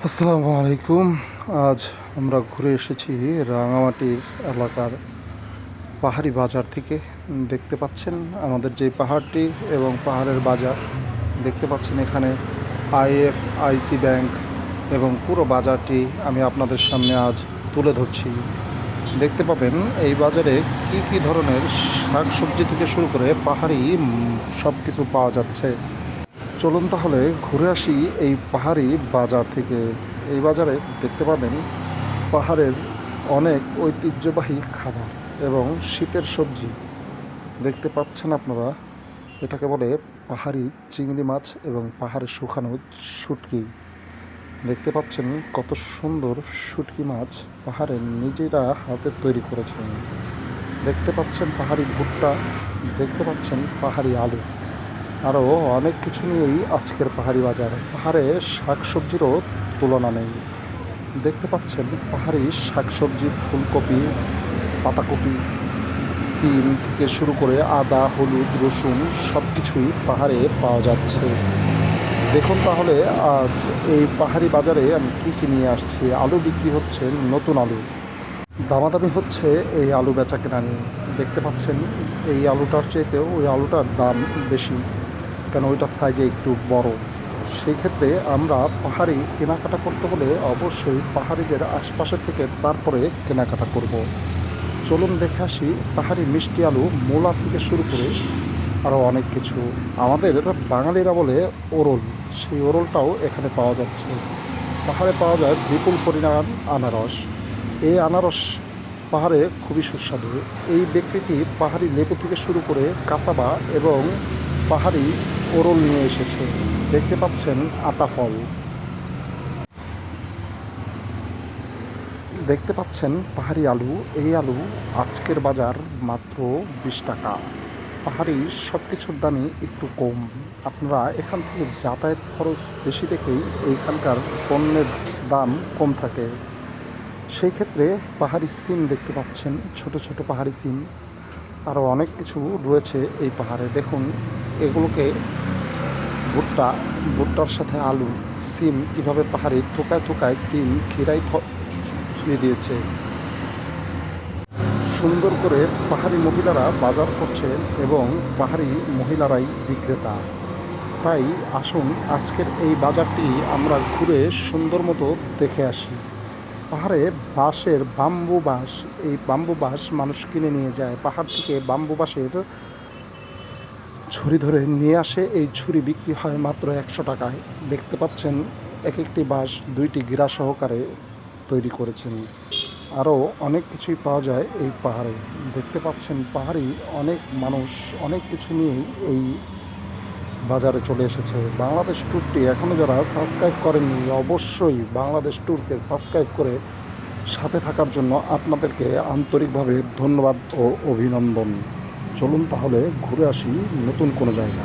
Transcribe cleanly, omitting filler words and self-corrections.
আসসালামু আলাইকুম। আজ আমরা ঘুরে এসেছি রাঙামাটির এলাকার পাহাড়ি বাজার থেকে। দেখতে পাচ্ছেন আমাদের যে পাহাড়টি এবং পাহাড়ের বাজার দেখতে পাচ্ছেন এখানে আইএফআইসি ব্যাংক এবং পুরো বাজারটি আমি আপনাদের সামনে আজ তুলে ধরছি। দেখতে পাবেন এই বাজারে কি কি ধরনের শাকসবজি থেকে শুরু করে পাহাড়ি সব কিছু পাওয়া যাচ্ছে। চলুন তাহলে ঘুরে আসি এই পাহাড়ি বাজার থেকে। এই বাজারে দেখতে পাবেন পাহাড়ের অনেক ঐতিহ্যবাহী খাবার এবং শীতের সবজি দেখতে পাচ্ছেন আপনারা। এটাকে বলে পাহাড়ি চিংড়ি মাছ এবং পাহাড়ে শুকানো শুটকি। দেখতে পাচ্ছেন কত সুন্দর শুটকি মাছ পাহাড়ে নিজেরা হাতে তৈরি করেছেন। দেখতে পাচ্ছেন পাহাড়ি ভুট্টা, দেখতে পাচ্ছেন পাহাড়ি আলু, আরও অনেক কিছু নিয়েই আজকের পাহাড়ি বাজার। পাহাড়ে শাকসবজিরও তুলনা নেই। দেখতে পাচ্ছেন পাহাড়ি শাকসবজি, ফুলকপি, পাতাকপি, সিম থেকে শুরু করে আদা, হলুদ, রসুন সব কিছুই পাহাড়ে পাওয়া যাচ্ছে। দেখুন তাহলে আজ এই পাহাড়ি বাজারে আমি কী কী নিয়ে আসছি। আলু বিক্রি হচ্ছে, নতুন আলু, দামাদামি হচ্ছে এই আলু বেচা কেনা নিয়ে। দেখতে পাচ্ছেন এই আলুটার চাইতেও ওই আলুটার দাম বেশি, কেন ওইটা সাইজে একটু বড়। সেই ক্ষেত্রে আমরা পাহাড়ি কেনাকাটা করতে হলে অবশ্যই পাহাড়িদের আশপাশের থেকে তারপরে কেনাকাটা করব। চলুন দেখে আসি পাহাড়ি মিষ্টি আলু, মূলা থেকে শুরু করে আরও অনেক কিছু। আমাদের বাঙালিরা বলে ওরল, সেই ওরলটাও এখানে পাওয়া যাচ্ছে। পাহাড়ে পাওয়া যায় বিপুল পরিমাণ আনারস। এই আনারস পাহাড়ে খুবই সুস্বাদু। এই ব্যক্তিটি পাহাড়ি লেবু থেকে শুরু করে কাঁচাবা এবং পাহাড়ি ওরল নিয়ে এসেছে। দেখতে পাচ্ছেন আতা ফল, দেখতে পাচ্ছেন পাহাড়ি আলু। এই আলু আজকের বাজার মাত্র 20 টাকা। পাহাড়ি সব কিছুর দামই একটু কম। আপনারা এখান থেকে যাতায়াত খরচ বেশি দেখেই এইখানকার পণ্যের দাম কম থাকে। সেই ক্ষেত্রে পাহাড়ি সিম দেখতে পাচ্ছেন, ছোট ছোট পাহাড়ি সিম, আরও অনেক কিছু রয়েছে এই পাহাড়ে। দেখুন এগুলোকে ভুট্টার সাথে আলু, সিম কীভাবে পাহাড়ি থোকায় থোকায় সিম খিরাই দিয়ে দিয়েছে। সুন্দর করে পাহাড়ি মহিলারা বাজার করছে এবং পাহাড়ি মহিলারাই বিক্রেতা। তাই আসুন আজকের এই বাজারটি আমরা ঘুরে সুন্দর মতো দেখে আসি। পাহাড়ে বাঁশের বাম্বু বাঁশ, এই বাম্বু বাঁশ মানুষ কিনে নিয়ে যায়। পাহাড় থেকে বাম্বু বাঁশের ছুরি ধরে নিয়ে আসে। এই ছুরি বিক্রি হয় মাত্র 100 টাকায়। দেখতে পাচ্ছেন এক একটি বাঁশ 2টি গিরা সহকারে তৈরি করেছেন। আরও অনেক কিছুই পাওয়া যায় এই পাহাড়ে। দেখতে পাচ্ছেন পাহাড়ি অনেক মানুষ অনেক কিছু নিয়েই এই বাজারে চলে এসেছে। বাংলাদেশ ট্যুরটি এখনও যারা সাবস্ক্রাইব করেননি অবশ্যই বাংলাদেশ ট্যুরকে সাবস্ক্রাইব করে সাথে থাকার জন্য আপনাদেরকে আন্তরিকভাবে ধন্যবাদ ও অভিনন্দন। চলুন তাহলে ঘুরে আসি নতুন কোনো জায়গা।